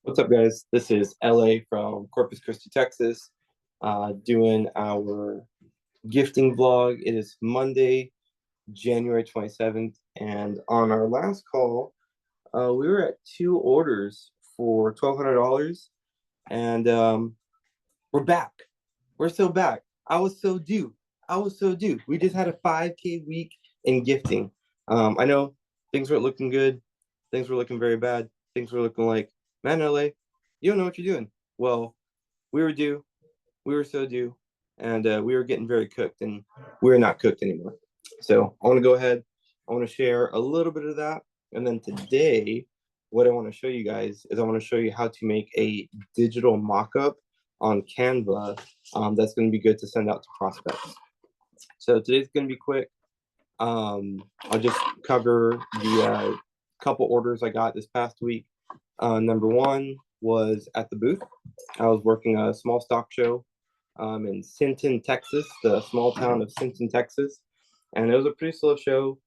What's up, guys? This is LA from Corpus Christi, Texas, doing our gifting vlog. It is Monday, January 27th, and on our last call, we were at 2 orders for $1,200, and we're back. We're so back. I was so due. We just had a 5K week in gifting. I know things weren't looking good. Things were looking very bad. Things were looking like, man, LA, you don't know what you're doing. Well, we were due. We were so due. And we were getting very cooked, and we're not cooked anymore. So I want to go ahead. I want to share a little bit of that. And then today, what I want to show you guys is I want to show you how to make a digital mock-up on Canva that's going to be good to send out to prospects. So today's going to be quick. I'll just cover the couple orders I got this past week. Number one was at the booth. I was working a small stock show in Sinton, Texas, the small town of Sinton, Texas. And it was a pretty slow show.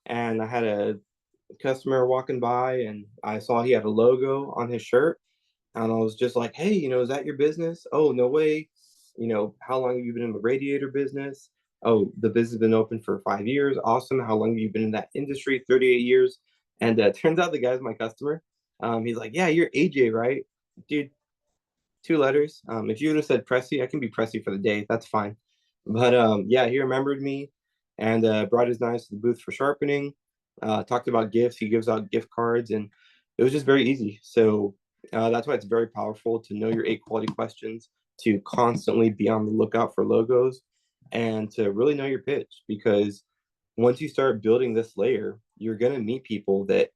And I had a customer walking by, and I saw he had a logo on his shirt. And I was just like, hey, is that your business? Oh, no way. How long have you been in the radiator business? Oh, the business has been open for 5 years. Awesome. How long have you been in that industry? 38 years. And turns out the guy's my customer. He's like, yeah, you're AJ, right? Dude, 2 letters. If you would have said Pressy, I can be Pressy for the day. That's fine. But yeah, he remembered me and brought his knives to the booth for sharpening. Talked about gifts. He gives out gift cards, and it was just very easy. So that's why it's very powerful to know your 8 quality questions, to constantly be on the lookout for logos, and to really know your pitch. Because once you start building this layer, you're going to meet people that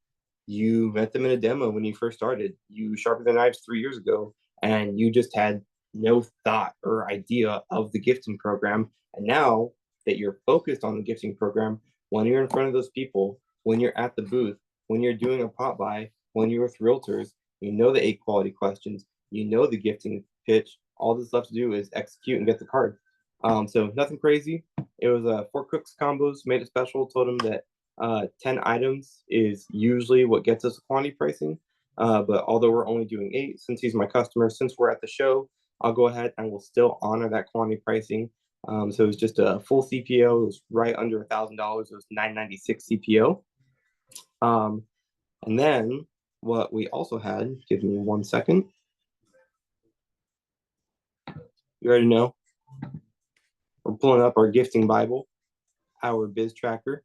you met them in a demo when you first started. You sharpened their knives 3 years ago, and you just had no thought or idea of the gifting program. And now that you're focused on the gifting program, when you're in front of those people, when you're at the booth, when you're doing a pop by, when you're with realtors, you know the 8 quality questions, you know the gifting pitch. All that's left to do is execute and get the card. So nothing crazy. It was 4 cooks combos, made it special. Told him that 10 items is usually what gets us quantity pricing. But although we're only doing 8, since he's my customer, since we're at the show, I'll go ahead and we'll still honor that quantity pricing. So it was just a full CPO. It was right under $1,000. It was $996 CPO. And then what we also had, give me 1 second. You already know. We're pulling up our gifting Bible, our biz tracker.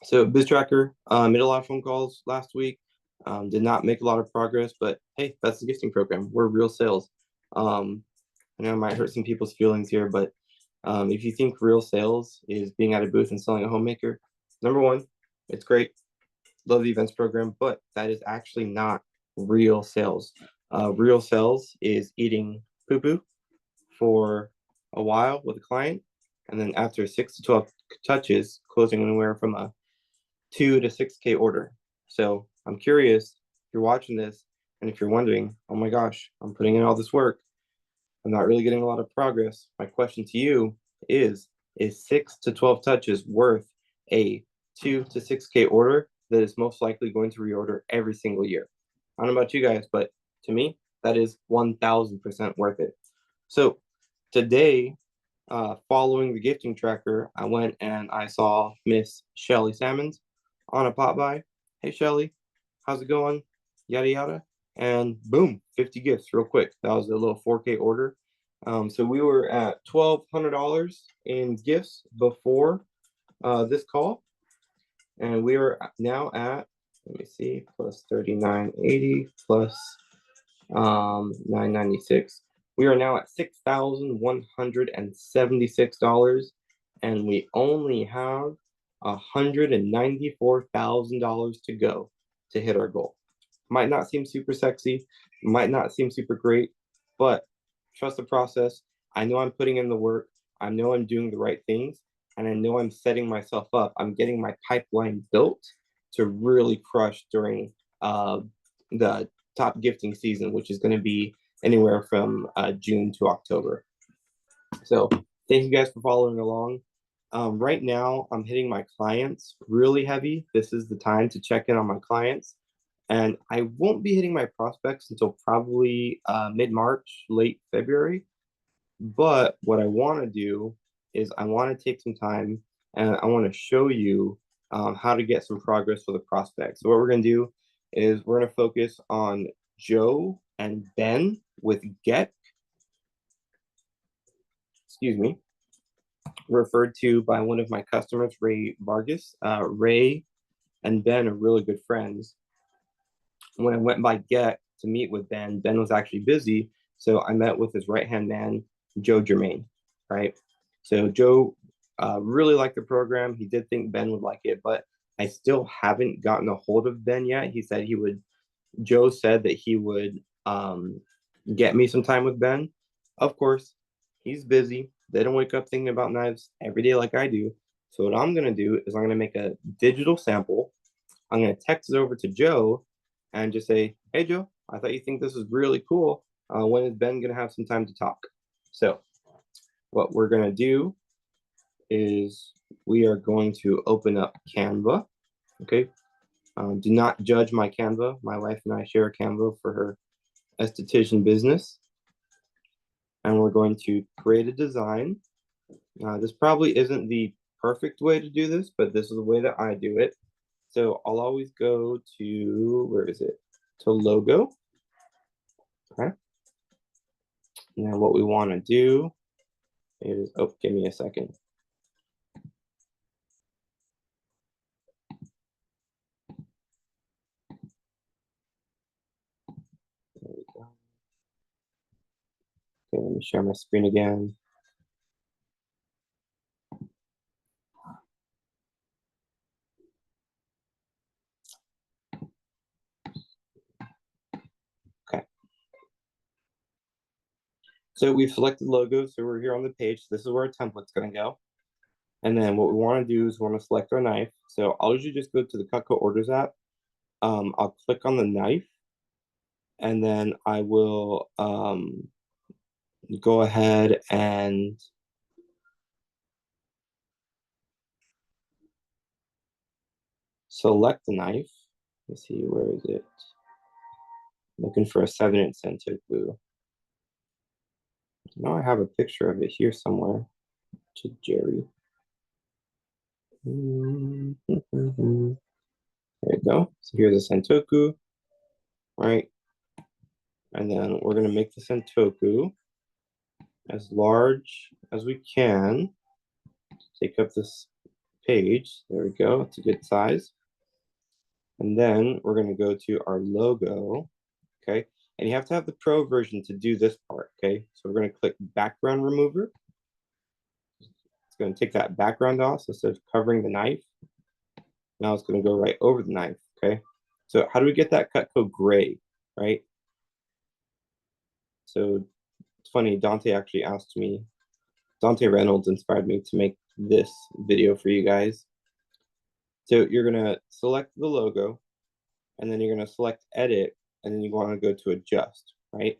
So biz tracker, made a lot of phone calls last week. Did not make a lot of progress, but hey, that's the gifting program. We're real sales. I know it might hurt some people's feelings here, but if you think real sales is being at a booth and selling a homemaker, number one, it's great. Love the events program, but that is actually not real sales. Real sales is eating poo-poo for a while with a client, and then after 6 to 12 touches, closing anywhere from a 2 to 6K order. So I'm curious if you're watching this, and if you're wondering, oh my gosh, I'm putting in all this work, I'm not really getting a lot of progress. My question to you is 6 to 12 touches worth a 2 to 6K order that is most likely going to reorder every single year? I don't know about you guys, but to me, that is 1000% worth it. So today, following the gifting tracker, I went and I saw Miss Shelly Salmons on a pop by. Hey, Shelly, how's it going? Yada, yada. And boom, 50 gifts real quick. That was a little 4K order. So we were at $1,200 in gifts before this call. And we are now at, let me see, plus 3980 plus 996. We are now at $6,176, and we only have $194,000 to go to hit our goal. Might not seem super sexy, might not seem super great, but trust the process. I know I'm putting in the work. I know I'm doing the right things, and I know I'm setting myself up. I'm getting my pipeline built to really crush during the top gifting season, which is going to be anywhere from June to October. So thank you guys for following along. Right now, I'm hitting my clients really heavy. This is the time to check in on my clients. And I won't be hitting my prospects until probably mid-March, late February. But what I want to do is I want to take some time and I want to show you how to get some progress for the prospects. So what we're going to do is we're going to focus on Joe and Ben with Get, excuse me, referred to by one of my customers, Ray Vargas. Ray and Ben are really good friends. When I went by Get to meet with Ben, Ben was actually busy. So I met with his right-hand man, Joe Germain, right? So Joe really liked the program. He did think Ben would like it, but I still haven't gotten a hold of Ben yet. He said he would, Joe said that he would get me some time with Ben. Of course, he's busy. They don't wake up thinking about knives every day like I do. So what I'm gonna do is I'm gonna make a digital sample. I'm gonna text it over to Joe and just say, "Hey Joe, I thought you think this is really cool. When is Ben gonna have some time to talk?" So what we're gonna do is we are going to open up Canva. Okay. Do not judge my Canva. My wife and I share a Canva for her esthetician business. And we're going to create a design. This probably isn't the perfect way to do this, but this is the way that I do it. So I'll always go to, where is it? To logo. Okay. Now what we want to do is, oh, give me a second. There we go. Okay, let me share my screen again. Okay. So we've selected logos, so we're here on the page. This is where our template's going to go. And then what we want to do is we want to select our knife. So I'll usually just go to the Cutco Orders app. I'll click on the knife, and then I will go ahead and select the knife. Let's see, where is it? Looking for a 7-inch Sentoku. Now I have a picture of it here somewhere. To Jerry. There you go. So here's a Sentoku, right? And then we're going to make the Sentoku as large as we can. Take up this page. There we go. It's a good size. And then we're going to go to our logo. Okay. And you have to have the pro version to do this part. Okay. So we're going to click background remover. It's going to take that background off. So instead of covering the knife, now it's going to go right over the knife. Okay. So how do we get that Cutco gray? Right. So it's funny. Dante actually asked me, Dante Reynolds inspired me to make this video for you guys. So you're going to select the logo, and then you're going to select edit, and then you want to go to adjust, right?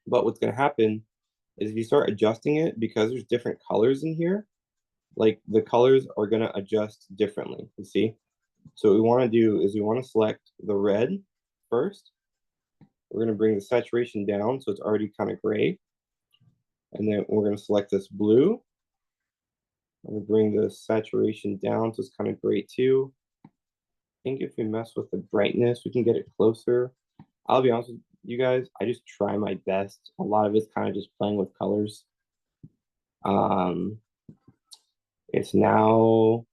But what's going to happen is if you start adjusting it, because there's different colors in here, like the colors are going to adjust differently, you see? So what we want to do is we want to select the red first. We're going to bring the saturation down so it's already kind of gray. And then we're going to select this blue. I'm going to bring the saturation down so it's kind of gray too. I think if we mess with the brightness, we can get it closer. I'll be honest with you guys, I just try my best. A lot of it's kind of just playing with colors. It's now,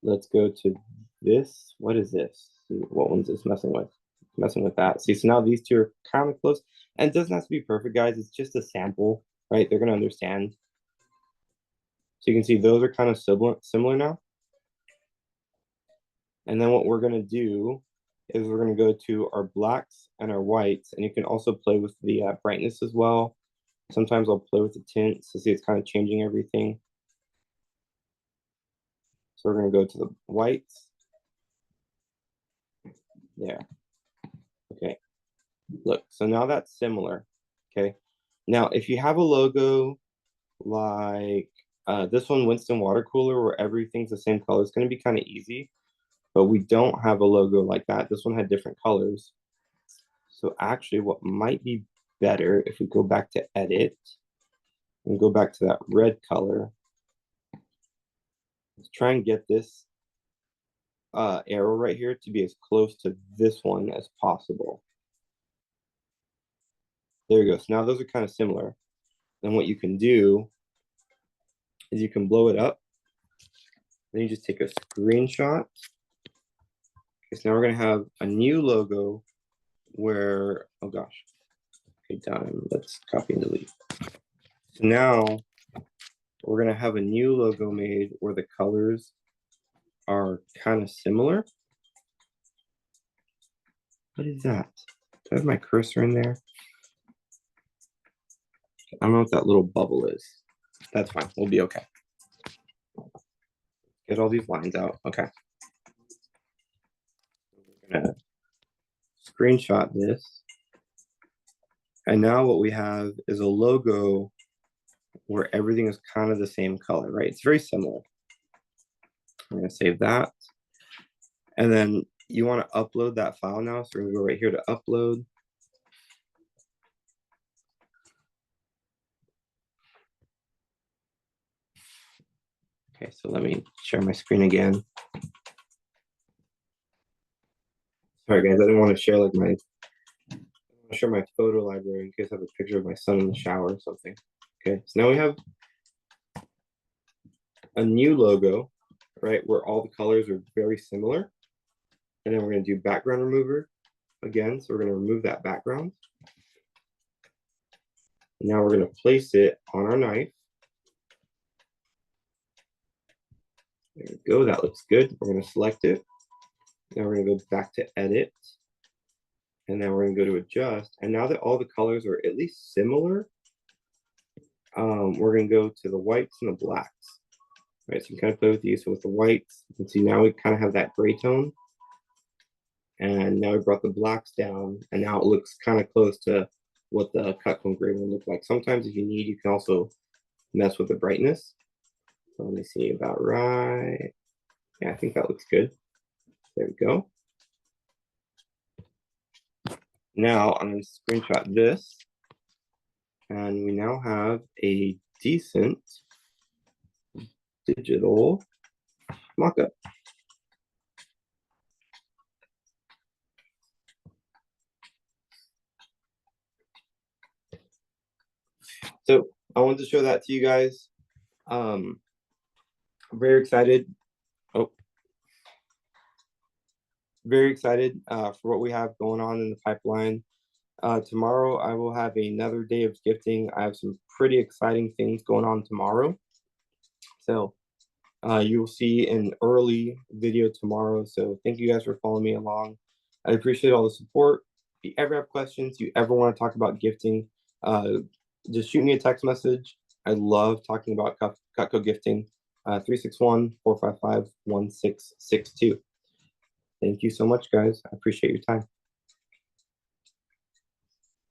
let's go to this. What is this? What one's this messing with? Messing with that. See, so now these two are kind of close. And it doesn't have to be perfect, guys. It's just a sample, right? They're going to understand. So you can see those are kind of similar now. And then what we're going to do is we're going to go to our blacks and our whites. And you can also play with the brightness as well. Sometimes I'll play with the tints to see it's kind of changing everything. So we're going to go to the whites. There. Look, so now that's similar, okay? Now, if you have a logo like this one, Winston Water Cooler, where everything's the same color, it's going to be kind of easy, but we don't have a logo like that. This one had different colors. So actually what might be better if we go back to edit and go back to that red color, let's try and get this arrow right here to be as close to this one as possible. There you go. So now those are kind of similar. Then what you can do is you can blow it up. Then you just take a screenshot. Okay, so now we're going to have a new logo where, oh gosh. Okay, done. Let's copy and delete. So now we're going to have a new logo made where the colors are kind of similar. What is that? Do I have my cursor in there? I don't know what that little bubble is. That's fine. We'll be okay. Get all these lines out. Okay. We're going to screenshot this. And now what we have is a logo where everything is kind of the same color, right? It's very similar. I'm going to save that. And then you want to upload that file now. So we're going to go right here to upload. Okay, so let me share my screen again. Sorry guys, I didn't want to share like my photo library in case I have a picture of my son in the shower or something. Okay, so now we have a new logo, right, where all the colors are very similar. And then we're going to do background remover again. So we're going to remove that background. Now we're going to place it on our knife. There we go. That looks good. We're going to select it. Now we're going to go back to edit. And then we're going to go to adjust. And now that all the colors are at least similar, we're going to go to the whites and the blacks. Right, so you can kind of play with these. So with the whites, you can see now we kind of have that gray tone. And now we brought the blacks down. And now it looks kind of close to what the cut cone gray will look like. Sometimes if you need, you can also mess with the brightness. So let me see, about right. Yeah, I think that looks good. There we go. Now I'm going to screenshot this. And we now have a decent digital mock-up. So I wanted to show that to you guys. I'm very excited. Very excited for what we have going on in the pipeline. Tomorrow, I will have another day of gifting. I have some pretty exciting things going on tomorrow. So you will see an early video tomorrow. So thank you guys for following me along. I appreciate all the support. If you ever have questions, you ever want to talk about gifting, just shoot me a text message. I love talking about Cutco gifting. 361-455-1662. Thank you so much, guys. I appreciate your time.